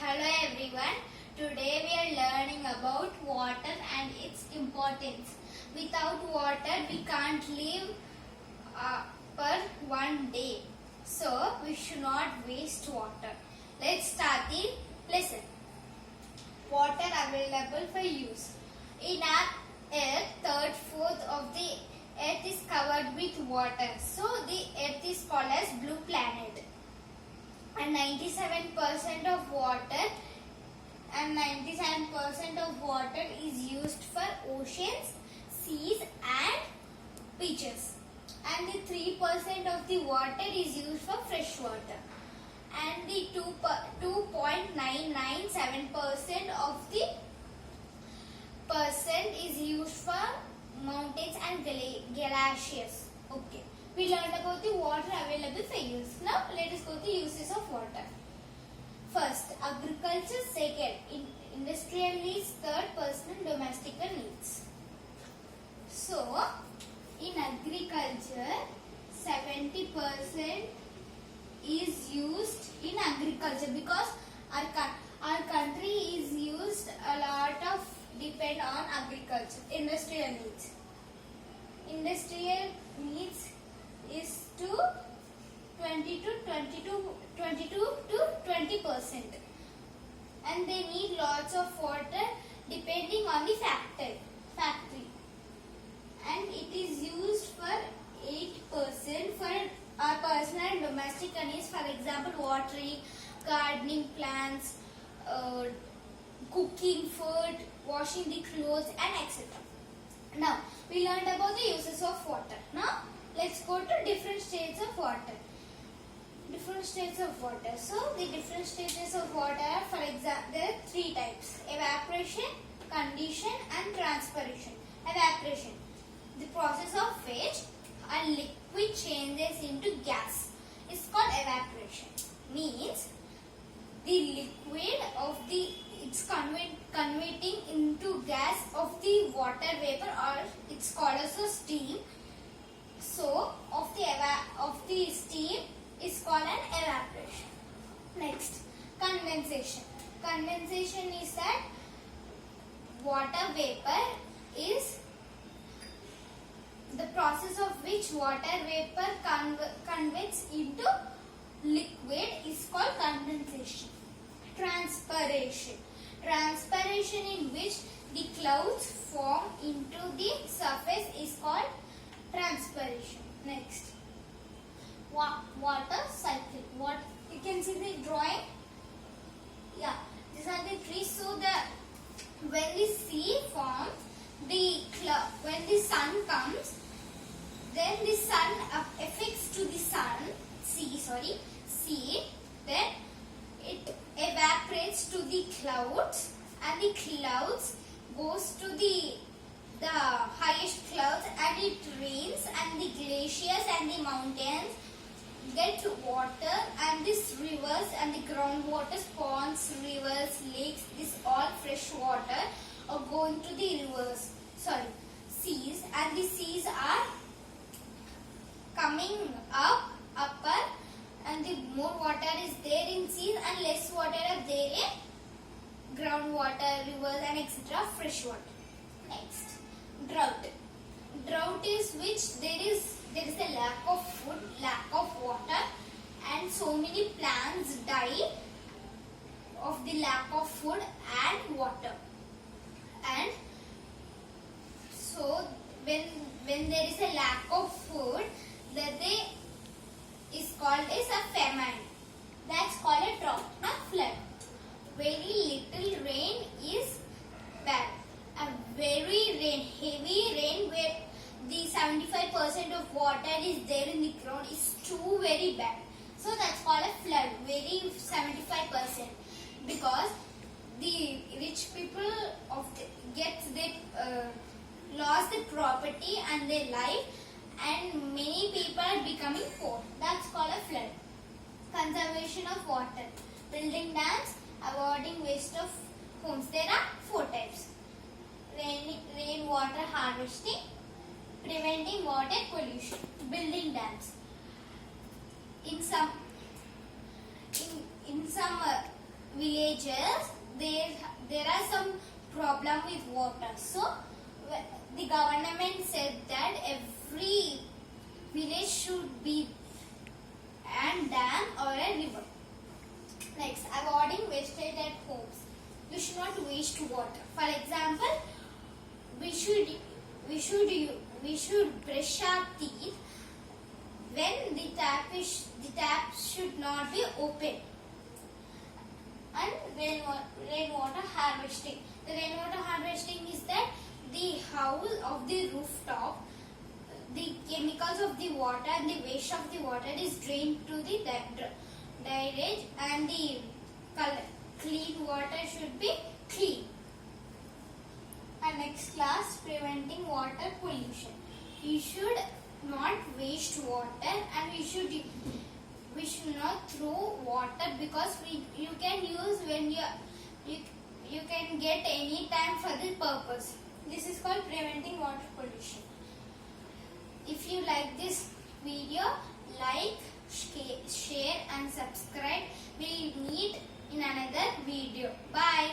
Hello everyone. Today we are learning about water and its importance. Without water we can't live for one day. So we should not waste water. Let's start the lesson. Water available for use. In our earth, third-fourth of the earth is covered with water. So the earth is called as blue planet. And 97% of water is used for oceans, seas and beaches. And the 3% of the water is used for fresh water. And the 2.997% of the percent is used for mountains and glaciers. Okay. We learned about the water available for use. Now let us go to uses of water. First, agriculture. Second, industrial needs. Third, personal domestic needs. So, in agriculture, 70% is used in agriculture because our country is used a lot of depend on agriculture. Industrial needs. Industrial needs is to 20% to 20%, and they need lots of water depending on the factory, and it is used for 8% for our personal and domestic needs. For example, watering, gardening plants, cooking food, washing the clothes and etc. Now we learned about the uses of water. Now let's go to different states of water. Different states of water. So the different stages of water, for example, there are three types: evaporation, condension and transpiration. Evaporation, the process of which a liquid changes into gas, is called evaporation. Means the liquid of the it's converting into gas of the water vapor, or it's called as a steam. So, of the steam is called an evaporation. Next, condensation. Condensation is that water vapor is the process of which water vapor converts into liquid is called condensation. Transpiration. Transpiration, in which the clouds form into the surface, is called transpiration. Next, water cycle. What you can see the drawing. Yeah, these are the trees. So when the sea forms, when the sun comes, then the sun affects to the sea. Then it evaporates to the clouds, and the clouds goes to the highest clouds, and it rains, and the glaciers and the mountains get water, and these rivers and the groundwater, ponds, rivers, lakes, this all fresh water are going to the seas, and the seas are coming upper, and the more water is there in seas and less water are there in groundwater, rivers and etc. fresh water. Next, drought. Drought is which there is a lack of food, lack of water, and so many plants die of the lack of food and water. And so when there is a lack of food, that is called as a famine. That's called a drought, not flood. Very little rain is bad. A heavy rain where the 75% of water is there in the ground is too very bad. So that's called a flood. Very 75%, because the rich people lost the property and their life, and many people are becoming poor. That's called a flood. Conservation of water. Building dams, avoiding waste of homes. There are 4 types. Rainwater harvesting, preventing water pollution. Building dams. In some villages villages there are some problem with water. So the government said that every village should be a dam or a river. Next, avoiding wastage at homes. We should not waste water. For example, we should brush our teeth when the tap should not be open. And rainwater harvesting. The rainwater harvesting is that the house of the rooftop, the chemicals of the water and the waste of the water is drained to the drainage, and the clean water should be clean. And next class, preventing water pollution. We should not waste water, and we should not throw water, because you can use when you can get any time for the purpose. This is called preventing water pollution. If you like this video, like, share and subscribe. We'll meet in another video. Bye.